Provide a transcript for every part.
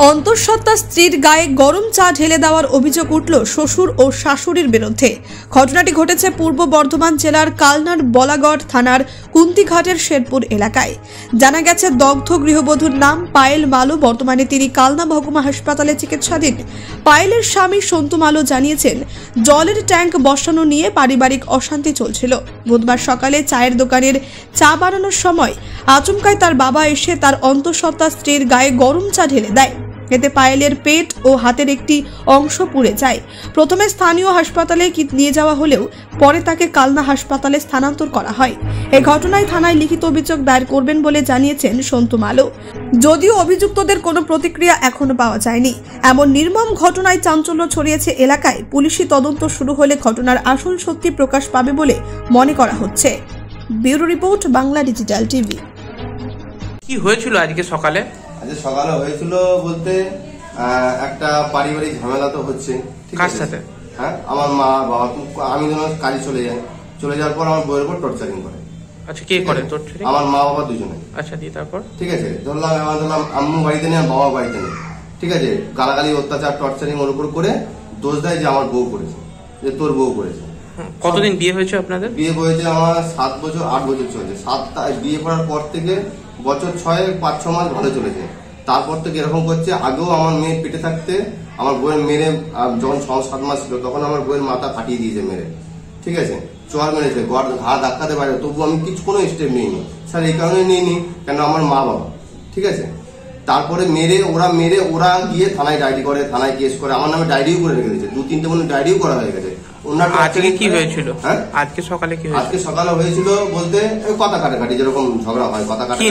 অন্তঃসত্ত্বা স্ত্রীর গায়ে গরম চা ঢেলে দেওয়ার অভিযোগ উঠল শ্বশুর ও শাশুড়ির বিরুদ্ধে। ঘটনাটি ঘটেছে পূর্ব বর্ধমান জেলার কালনার বলাগড় থানার কুন্তিঘাটের শেরপুর এলাকায়। জানা গেছে, দগ্ধ গৃহবধূর নাম পায়েল মালু। বর্তমানে তিনি কালনা মহকুমা হাসপাতালে চিকিৎসাধীন। পায়েলের স্বামী সন্তু মালু জানিয়েছেন, জলের ট্যাঙ্ক বসানো নিয়ে পারিবারিক অশান্তি চলছিল। বুধবার সকালে চায়ের দোকানের চা বানানোর সময় আচমকায় তার বাবা এসে তার অন্তঃসত্ত্বা স্ত্রীর গায়ে গরম চা ঢেলে দেয়। এতে পায়েলের পেট ও হাতের একটি অংশ পুড়ে যায়। প্রথমে স্থানীয় হাসপাতালে নিয়ে যাওয়া হলেও পরে তাকে কালনা হাসপাতালে স্থানান্তর করা হয়। এই ঘটনায় থানায় লিখিত অভিযোগ দায়ের করবেন বলে জানিয়েছেন সন্তু মালু। যদিও অভিযুক্তদের কোনো প্রতিক্রিয়া এখনো পাওয়া যায়নি। এমন নির্মম ঘটনায় চাঞ্চল্য ছড়িয়েছে এলাকায়। পুলিশি তদন্ত শুরু হলে ঘটনার আসল সত্যি প্রকাশ পাবে বলে মনে করা হচ্ছে। Bureau report, Bangla digital TV. কি হয়েছিল আজকে সকালে? আজকে সকালে হয়েছিল বলতে একটা পারিবারিক ঝামেলা তো হচ্ছে। কার সাথে? হ্যাঁ, আমার মা বাবা। আমি যখন কাজে চলে যাওয়ার পর আমার বউয়ের উপর টর্চারিং করে। আচ্ছা, কে করে টর্চারিং? আমার মা বাবা দুজনে। আচ্ছা, দিয়ে তারপর? ঠিক আছে, ধরলাম আম্মু বাড়িতে নেই আর বাবা বাড়িতে নেই। ঠিক আছে, গালাগালি অত্যাচার টর্চারিং ওর উপর করে দোষ দেয় যে আমার বউ করেছে, যে তোর বউ করেছে। কতদিন বিয়ে হয়েছে আপনাদের? বিয়ে হয়েছে আমার 7 বছর 8 বছর চলছে। বিয়ে করার পর থেকে বছর 6-5-6 মাস ভালো চলেছে। তারপর থেকে এরকম করছে। আগেও আমার মেয়ে পেটে থাকতে আমার বউয়ের মেরে, যখন 6-7 মাস ছিল তখন আমার বউয়ের মাথা ফাটিয়ে দিয়েছে মেরে। ঠিক আছে, চর মেরেছে, ঘা ধাক্কাতে পারে, তবু আমি কোনো স্টেপ নিইনি স্যার। এই কারণে নিইনি কেন আমার মা বাবা। ঠিক আছে, তারপরে ওরা গিয়ে থানায় ডায়েরি করে, থানায় কেস করে, আমার নামে ডায়েরিও করে রেখে দিয়েছে। 2-3টে মনে ডায়েরিও করা হয়ে গেছে। আজকে কি হয়েছিল? হ্যাঁ, আজকে সকালে কি হয়েছিল? আজকে সকালে হয়েছিল বলতে কথা কাটাকাটি, যেরকম ঝগড়া হয় কথা কাটাকাটি।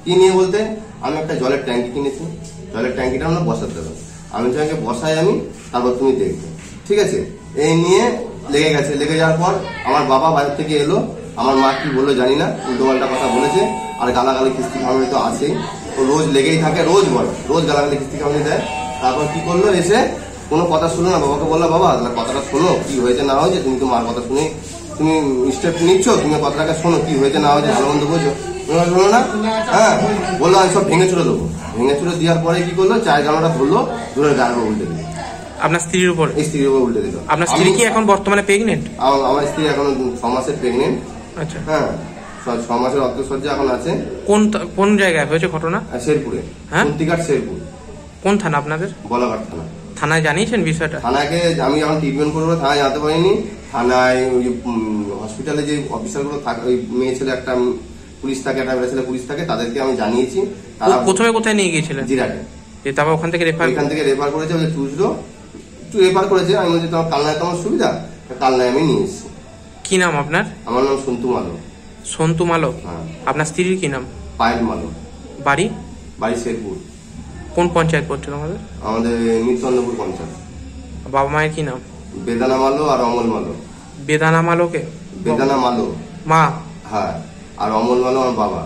কি নিয়ে বলতে, আমি একটা জলের ট্যাঙ্কি কিনেছি, জলের ট্যাঙ্কিটা আমরা বসাতে দেবো। আমি তোমাকে বসাই, আমি তারপর তুমি দেখবে। ঠিক আছে, এই নিয়ে লেগে গেছে। লেগে যাওয়ার পর আমার বাবা বাইরে থেকে এলো। আমার মা কি বললো জানি না, উল্টোপাল্টা কথা বলেছে। আর গালাগালি কিস্তি খাওয়ানি তো আছেই, ও রোজ লেগেই থাকে, রোজ বলে, রোজ গালাগালি কিস্তি খাওয়ানি দেয়। তারপর কি করলো, এসে কোনো কথা শুনো না, বাবাকে বললো, বাবা কথাটা শোনো, কি হয়েছে না হয়েছে। তুমি তো মার কথা শুনে তুমি স্টেপ নিচ্ছ, তুমি কথাটাকে শোনো, কি হয়েছে না হয়েছে, ভালো মন্দ বোঝো। শোনো না, হ্যাঁ বললো আমি সব ভেঙে চুরে দেবো। ভেঙে চুরে দেওয়ার পরে কি করলো, চায়ের গামলাটা ধরলো, ধরে গায়ের উপর উল্টে দিল। আপনার স্ত্রীর উপর? স্ত্রীর উপর উল্টে দিল। আপনার স্ত্রী কি এখন বর্তমানে প্রেগনেন্ট? আমার স্ত্রী এখন 6 মাসের প্রেগনেন্ট। আচ্ছা, হ্যাঁ 6 মাসের অন্তঃসজ্জা এখন আছে। কোন জায়গায় হয়েছে ঘটনা? শেরপুরে। হ্যাঁ, কুন্তিঘাট শেরপুর। কোন থানা আপনাদের? বলাঘাট থানা। থানায় জানিয়েছেন বিষয়টা? থানাকে আমি যখন ট্রিটমেন্ট করবো থানায় জানতে পারিনি। থানায় ওই হসপিটালে যে অফিসারগুলো থাকে, ওই মেয়ে ছেলে একটা পুলিশ থাকে, একটা ছেলে পুলিশ থাকে, তাদেরকে আমি জানিয়েছি। তারা প্রথমে কোথায় নিয়ে গিয়েছিলেন? জিরাটে। তারপর ওখান থেকে রেফার করেছে, একটু রেফার করেছে। আমি বলছি তোমার কালনায় তোমার সুবিধা, কালনায় আমি নিয়ে এসেছি। কি নাম আপনার? আমার নাম সন্তু মালু। সন্তু মালু? হ্যাঁ। আপনার স্ত্রীর কি নাম? পায়েল মালু। বাড়ি শেরপুর। কোন পঞ্চায়েত পড়ছিল আমাদের মিত্রন্দপুর পঞ্চায়েত। বাবা মায়ের কি নাম? বেদানা মালু আর অমল মালু। বেদানা মালুকে? বেদানা মালু মা? হ্যাঁ, আর অমল মালু আমার বাবা।